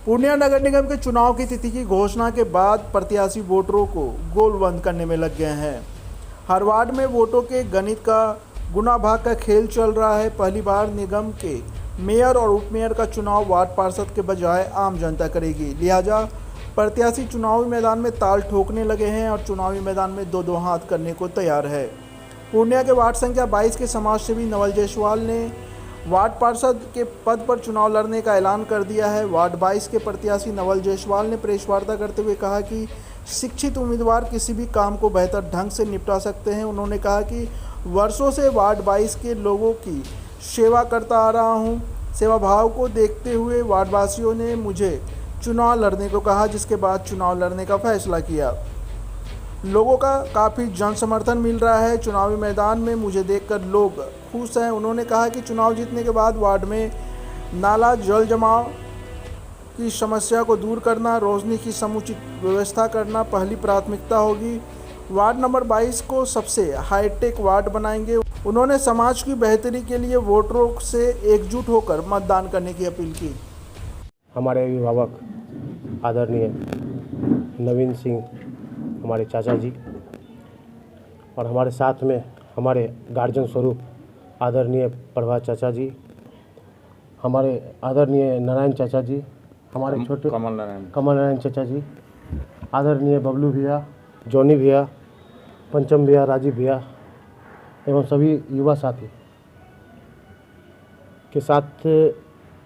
पूर्णिया नगर निगम के चुनाव की तिथि की घोषणा के बाद प्रत्याशी वोटरों को गोलबंद करने में लग गए हैं। हर वार्ड में वोटों के गणित का गुना भाग का खेल चल रहा है। पहली बार निगम के मेयर और उप मेयर का चुनाव वार्ड पार्षद के बजाय आम जनता करेगी। लिहाजा प्रत्याशी चुनावी मैदान में ताल ठोकने लगे हैं और चुनावी मैदान में दो दो हाथ करने को तैयार है। पूर्णिया के वार्ड संख्या 22 के समाजसेवी नवल जायसवाल ने वार्ड पार्षद के पद पर चुनाव लड़ने का ऐलान कर दिया है। वार्ड 22 के प्रत्याशी नवल जायसवाल ने प्रेस वार्ता करते हुए कहा कि शिक्षित उम्मीदवार किसी भी काम को बेहतर ढंग से निपटा सकते हैं। उन्होंने कहा कि वर्षों से वार्ड 22 के लोगों की सेवा करता आ रहा हूं। सेवा भाव को देखते हुए वार्डवासियों ने मुझे चुनाव लड़ने को कहा, जिसके बाद चुनाव लड़ने का फैसला किया। लोगों का काफ़ी जन समर्थन मिल रहा है। चुनावी मैदान में मुझे देखकर लोग खुश हैं। उन्होंने कहा कि चुनाव जीतने के बाद वार्ड में नाला जल जमाव की समस्या को दूर करना, रोशनी की समुचित व्यवस्था करना पहली प्राथमिकता होगी। वार्ड नंबर 22 को सबसे हाईटेक वार्ड बनाएंगे। उन्होंने समाज की बेहतरी के लिए वोटरों से एकजुट होकर मतदान करने की अपील की। हमारे अभिभावक आदरणीय नवीन सिंह हमारे चाचा जी और हमारे साथ में हमारे गार्जियन स्वरूप आदरणीय प्रभा चाचा जी, हमारे आदरणीय नारायण चाचा जी, हमारे छोटे कमल नारायण चाचा जी, आदरणीय बबलू भैया, जॉनी भैया, पंचम भैया, राजीव भैया एवं सभी युवा साथी के साथ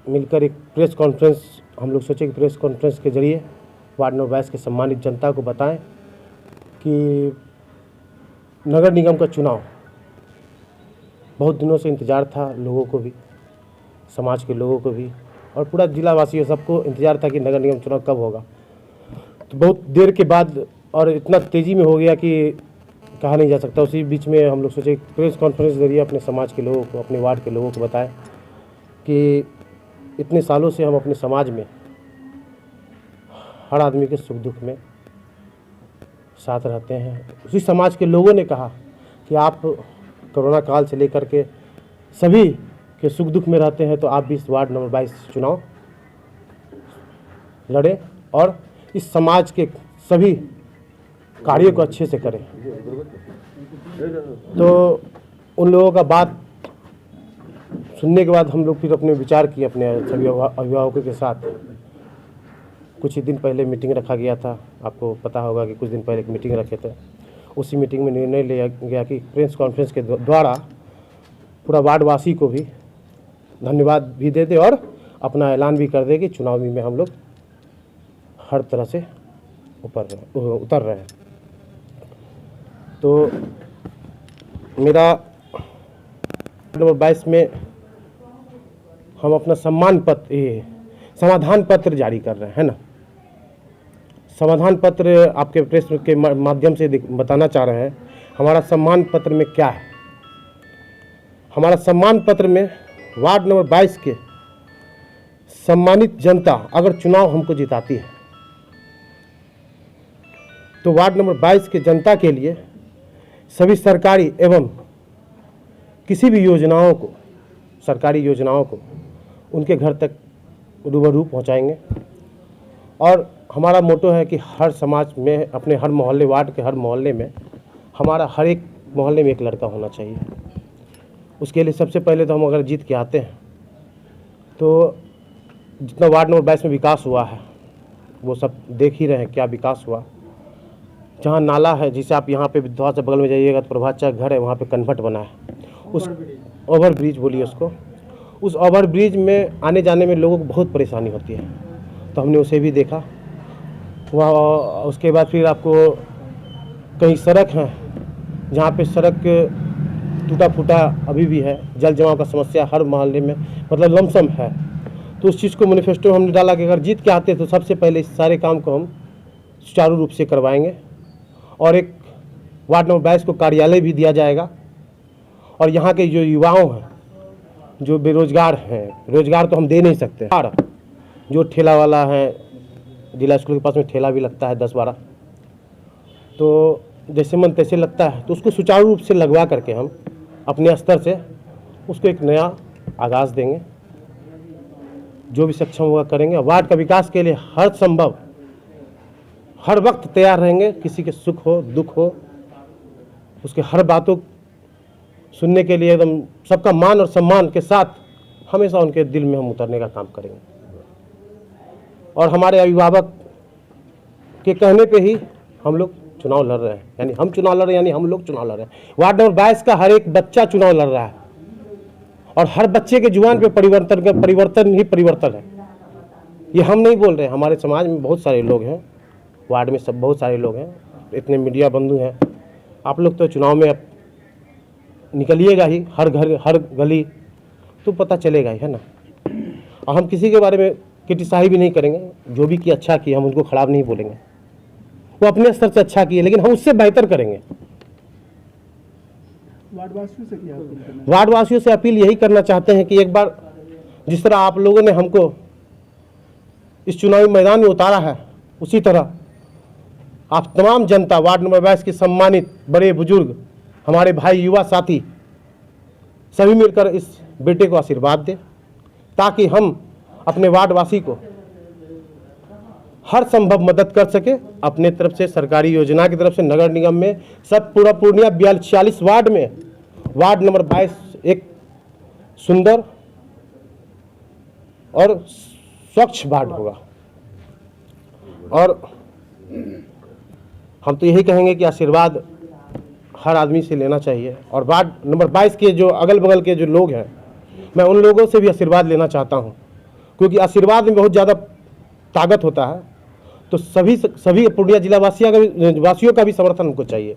मिलकर एक प्रेस कॉन्फ्रेंस हम लोग सोचे कि प्रेस कॉन्फ्रेंस के जरिए वार्ड नंबर 22 के सम्मानित जनता को बताएं कि नगर निगम का चुनाव बहुत दिनों से इंतज़ार था, लोगों को भी, समाज के लोगों को भी और पूरा जिला वासियों सबको इंतज़ार था कि नगर निगम चुनाव कब होगा। तो बहुत देर के बाद और इतना तेज़ी में हो गया कि कहा नहीं जा सकता। उसी बीच में हम लोग सोचे प्रेस कॉन्फ्रेंस के जरिए अपने समाज के लोगों को, अपने वार्ड के लोगों को बताएं कि इतने सालों से हम अपने समाज में हर आदमी के सुख दुख में साथ रहते हैं। उसी समाज के लोगों ने कहा कि आप कोरोना काल से लेकर के सभी के सुख दुख में रहते हैं, तो आप भी इस वार्ड नंबर 22 चुनाव लड़ें और इस समाज के सभी कार्यों को अच्छे से करें। तो उन लोगों का बात सुनने के बाद हम लोग फिर अपने विचार किए अपने सभी अभिभावकों के साथ। कुछ ही दिन पहले मीटिंग रखा गया था, आपको पता होगा कि कुछ दिन पहले एक मीटिंग रखे थे। उसी मीटिंग में निर्णय लिया गया कि प्रेस कॉन्फ्रेंस के द्वारा पूरा वार्डवासी को भी धन्यवाद भी दे दे और अपना ऐलान भी कर दे कि चुनावी में हम लोग हर तरह से उतर रहे हैं। तो मेरा नंबर 22 में हम अपना समाधान पत्र जारी कर रहे हैं ना। समाधान पत्र आपके प्रेस के माध्यम से बताना चाह रहे हैं हमारा सम्मान पत्र में क्या है। हमारा सम्मान पत्र में वार्ड नंबर 22 के सम्मानित जनता अगर चुनाव हमको जिताती है तो वार्ड नंबर 22 के जनता के लिए सभी सरकारी एवं किसी भी योजनाओं को, सरकारी योजनाओं को उनके घर तक रूबरू पहुंचाएंगे। और हमारा मोटो है कि हर समाज में, अपने हर मोहल्ले, वार्ड के हर मोहल्ले में, हमारा हर एक मोहल्ले में एक लड़का होना चाहिए। उसके लिए सबसे पहले तो हम अगर जीत के आते हैं तो जितना वार्ड नंबर 22 में विकास हुआ है वो सब देख ही रहे हैं क्या विकास हुआ। जहाँ नाला है, जिसे आप यहाँ पे थोड़ा सा बगल में जाइएगा तो प्रभात चा घर है, वहाँ पे कन्वर्ट बना है। उस ओवर ब्रिज बोलिए उसको, उस ओवर ब्रिज में आने जाने में लोगों को बहुत परेशानी होती है, तो हमने उसे भी देखा। वह उसके बाद फिर आपको कई सड़क हैं जहाँ पे सड़क टूटा फूटा अभी भी है, जल जमाव का समस्या हर मोहल्ले में मतलब लमसम है। तो उस चीज़ को मैनिफेस्टो में हमने डाला कि अगर जीत के आते तो सबसे पहले इस सारे काम को हम सुचारू रूप से करवाएंगे और एक वार्ड नंबर 22 को कार्यालय भी दिया जाएगा। और यहाँ के जो युवाओं हैं, जो बेरोजगार हैं, रोजगार तो हम दे नहीं सकते। और जो ठेला वाला है, जिला स्कूल के पास में ठेला भी लगता है 10-12, तो जैसे मन तैसे लगता है, तो उसको सुचारू रूप से लगवा करके हम अपने स्तर से उसको एक नया आगाज़ देंगे। जो भी सक्षम होगा करेंगे। वार्ड का विकास के लिए हर संभव, हर वक्त तैयार रहेंगे। किसी के सुख हो दुख हो, उसके हर बातों सुनने के लिए एकदम सबका मान और सम्मान के साथ हमेशा उनके दिल में हम उतरने का काम करेंगे। और हमारे अभिभावक के कहने पे ही हम लोग चुनाव लड़ रहे हैं, यानी हम चुनाव लड़ रहे हैं, यानी हम लोग चुनाव लड़ रहे हैं। वार्ड नंबर 22 का हर एक बच्चा चुनाव लड़ रहा है और हर बच्चे के जुबान पे परिवर्तन ही परिवर्तन है। ये हम नहीं बोल रहे हैं, हमारे समाज में बहुत सारे लोग हैं, वार्ड में सब बहुत सारे लोग हैं, इतने मीडिया बंधु हैं। आप लोग तो चुनाव में अब निकलिएगा ही, हर घर हर गली तो पता चलेगा ही, है ना। और हम किसी के बारे में क्रिटिसाइज भी नहीं करेंगे, जो भी किया अच्छा किया, हम उनको खराब नहीं बोलेंगे। वो अपने स्तर से अच्छा किए, लेकिन हम उससे बेहतर करेंगे। वार्डवासियों से अपील यही करना चाहते हैं कि एक बार जिस तरह आप लोगों ने हमको इस चुनावी मैदान में उतारा है, उसी तरह आप तमाम जनता वार्ड नंबर 22 के सम्मानित बड़े बुजुर्ग, हमारे भाई, युवा साथी सभी मिलकर इस बेटे को आशीर्वाद दें, ताकि हम अपने वार्डवासी को हर संभव मदद कर सके। अपने तरफ से सरकारी योजना की तरफ से नगर निगम में सब पूरा पूर्णिया 46 वार्ड में वार्ड नंबर 22 एक सुंदर और स्वच्छ वार्ड होगा। और हम तो यही कहेंगे कि आशीर्वाद हर आदमी से लेना चाहिए। और वार्ड नंबर 22 के जो अगल बगल के जो लोग हैं, मैं उन लोगों से भी आशीर्वाद लेना चाहता हूं, क्योंकि आशीर्वाद में बहुत ज़्यादा ताकत होता है। तो सभी पूर्णिया जिला वासियों का भी समर्थन हमको चाहिए।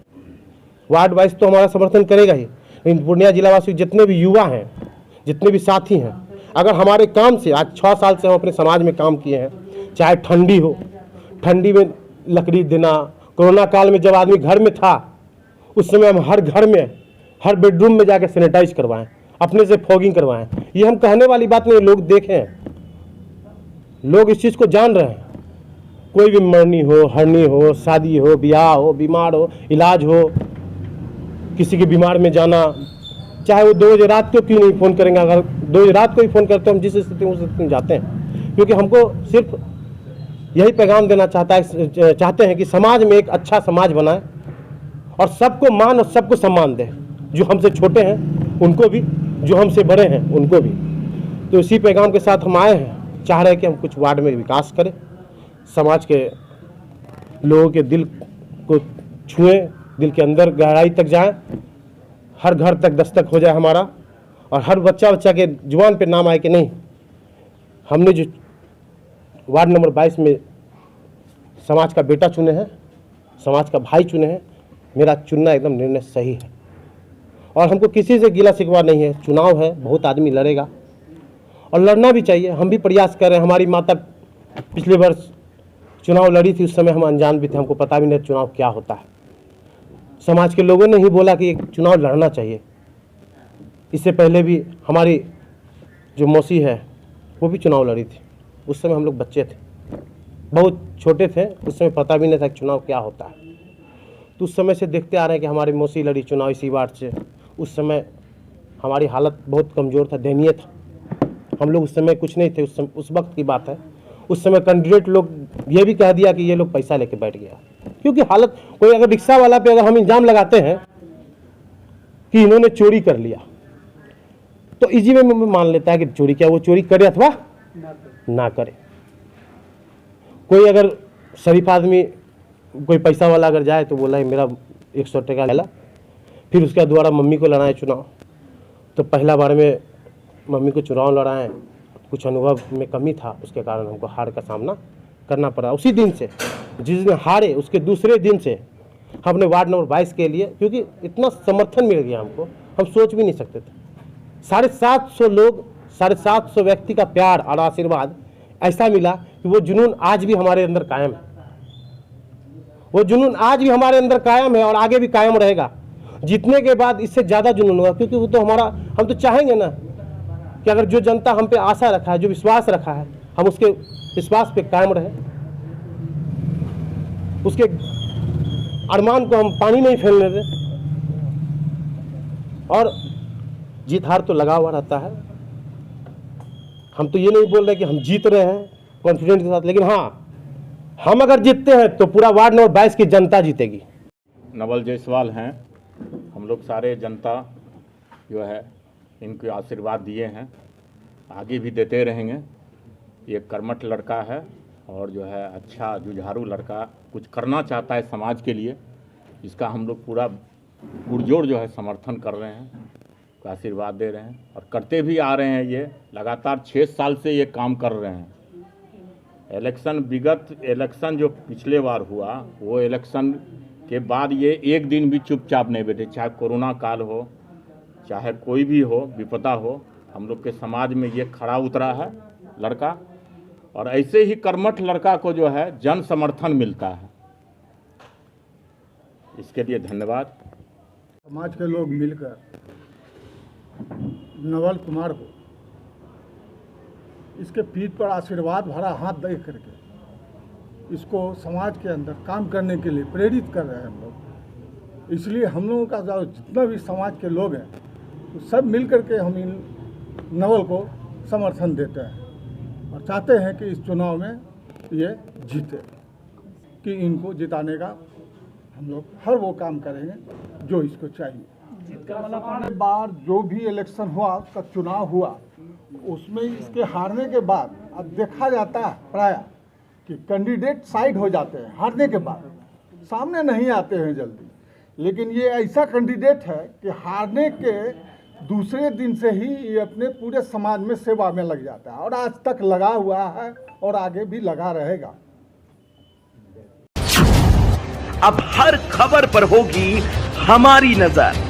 वार्ड 22 तो हमारा समर्थन करेगा ही, लेकिन पूर्णिया जिला वासी जितने भी युवा हैं, जितने भी साथी हैं, अगर हमारे काम से आज 6 साल से हम अपने समाज में काम किए हैं, चाहे ठंडी हो, ठंडी में लकड़ी देना, कोरोना काल में जब आदमी घर में था उस समय हम हर घर में हर बेडरूम में जाकर सैनिटाइज करवाएं, अपने से फॉगिंग करवाएं। ये हम कहने वाली बात नहीं, लोग देखें, लोग इस चीज़ को जान रहे हैं। कोई भी मरनी हो, हरनी हो, शादी हो, ब्याह हो, बीमार हो, इलाज हो, किसी के बीमार में जाना, चाहे वो 2 बजे रात को क्यों नहीं फ़ोन करेंगे। अगर 2 बजे रात को ही फ़ोन करते हैं, हम जिस स्थिति में उस स्थिति में जाते हैं, क्योंकि हमको सिर्फ यही पैगाम देना चाहते हैं कि समाज में एक अच्छा समाज बनाए और सबको मान और सबको सम्मान दे, जो हमसे छोटे हैं उनको भी, जो हमसे बड़े हैं उनको भी। तो इसी पैगाम के साथ हम आए हैं, चाह रहे हैं कि हम कुछ वार्ड में विकास करें, समाज के लोगों के दिल को छुएं, दिल के अंदर गहराई तक जाएं, हर घर तक दस्तक हो जाए हमारा, और हर बच्चा के जुबान पे नाम आए कि नहीं, हमने जो वार्ड नंबर 22 में समाज का बेटा चुने हैं, समाज का भाई चुने हैं, मेरा चुनना एकदम निर्णय सही है। और हमको किसी से गिला शिकवा नहीं है। चुनाव है, बहुत आदमी लड़ेगा और लड़ना भी चाहिए। हम भी प्रयास कर रहे हैं। हमारी माता पिछले वर्ष चुनाव लड़ी थी, उस समय हम अनजान भी थे, हमको पता भी नहीं चुनाव क्या होता है। समाज के लोगों ने ही बोला कि एक चुनाव लड़ना चाहिए। इससे पहले भी हमारी जो मौसी है वो भी चुनाव लड़ी थी, उस समय हम लोग बच्चे थे, बहुत छोटे थे, उस समय पता भी नहीं था कि चुनाव क्या होता है। तो उस समय से देखते आ रहे हैं कि हमारी मौसी लड़ी चुनाव इसी वार्ड से। उस समय हमारी हालत बहुत कमज़ोर था, दयनीय था, हम लोग उस समय कुछ नहीं थे। उस वक्त की बात है। उस समय कैंडिडेट लोग ये भी कह दिया कि ये लोग पैसा लेके बैठ गया, क्योंकि हालत, कोई अगर रिक्शा वाला पे अगर हम इल्ज़ाम लगाते हैं कि इन्होंने चोरी कर लिया, तो इजी में मान लेता है कि चोरी क्या, वो चोरी करे अथवा ना करे। कोई अगर शरीफ आदमी, कोई पैसा वाला अगर जाए तो बोला मेरा 100 टका ले ला, फिर उसके बाद दोबारा मम्मी को लड़ाए चुनाव। तो पहला बार में मम्मी को चुनाव लड़ाएं, कुछ अनुभव में कमी था, उसके कारण हमको हार का सामना करना पड़ा। उसी दिन से, जिस दिन हारे उसके दूसरे दिन से हमने वार्ड नंबर 22 के लिए, क्योंकि इतना समर्थन मिल गया हमको, हम सोच भी नहीं सकते थे। 750 लोग, 750 व्यक्ति का प्यार और आशीर्वाद ऐसा मिला कि वो जुनून आज भी हमारे अंदर कायम है। वो जुनून आज भी हमारे अंदर कायम है और आगे भी कायम रहेगा। जीतने के बाद इससे ज़्यादा जुनून होगा, क्योंकि वो तो हमारा, हम तो चाहेंगे ना कि अगर जो जनता हम पे आशा रखा है, जो विश्वास रखा है, हम उसके विश्वास पे कायम रहे, उसके अरमान को हम पानी नहीं फैलने दें। और जीत हार तो लगा हुआ रहता है। हम तो ये नहीं बोल रहे कि हम जीत रहे हैं कॉन्फिडेंस के साथ, लेकिन हाँ, हम अगर जीतते हैं तो पूरा वार्ड नंबर 22 की जनता जीतेगी। नवल जायसवाल हैं, हम लोग सारे जनता जो है इनको आशीर्वाद दिए हैं, आगे भी देते रहेंगे। ये कर्मठ लड़का है और जो है अच्छा जुझारू लड़का, कुछ करना चाहता है समाज के लिए, इसका हम लोग पूरा पुरजोर जो है समर्थन कर रहे हैं, आशीर्वाद दे रहे हैं और करते भी आ रहे हैं। ये लगातार 6 साल से ये काम कर रहे हैं। विगत इलेक्शन जो पिछले बार हुआ, वो इलेक्शन के बाद ये एक दिन भी चुपचाप नहीं बैठे, चाहे कोरोना काल हो, चाहे कोई भी हो विपदा हो, हम लोग के समाज में ये खड़ा उतरा है लड़का। और ऐसे ही कर्मठ लड़का को जो है जन समर्थन मिलता है, इसके लिए धन्यवाद। समाज के लोग मिलकर नवल कुमार को इसके पीठ पर आशीर्वाद भरा हाथ दे करके इसको समाज के अंदर काम करने के लिए प्रेरित कर रहे हैं हम लोग। इसलिए हम लोगों का जो जितना भी समाज के लोग हैं तो सब मिल करके हम इन नवल को समर्थन देते हैं और चाहते हैं कि इस चुनाव में ये जीते, कि इनको जिताने का हम लोग हर वो काम करेंगे जो इसको चाहिए। बार जो भी इलेक्शन हुआ, उसका चुनाव हुआ, उसमें इसके हारने के बाद अब देखा जाता है प्राय कि कैंडिडेट साइड हो जाते हैं, हारने के बाद सामने नहीं आते हैं जल्दी। लेकिन ये ऐसा कैंडिडेट है कि हारने के दूसरे दिन से ही ये अपने पूरे समाज में सेवा में लग जाता है और आज तक लगा हुआ है और आगे भी लगा रहेगा। अब हर खबर पर होगी हमारी नजर,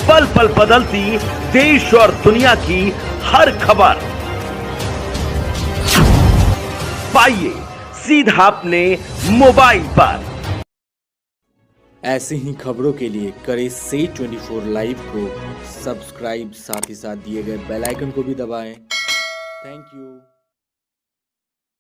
पल पल बदलती देश और दुनिया की हर खबर पाइए सीधा अपने मोबाइल पर। ऐसे ही खबरों के लिए करें से 24 लाइव को सब्सक्राइब, साथ ही साथ दिए गए बेल आइकन को भी दबाएं। Thank you.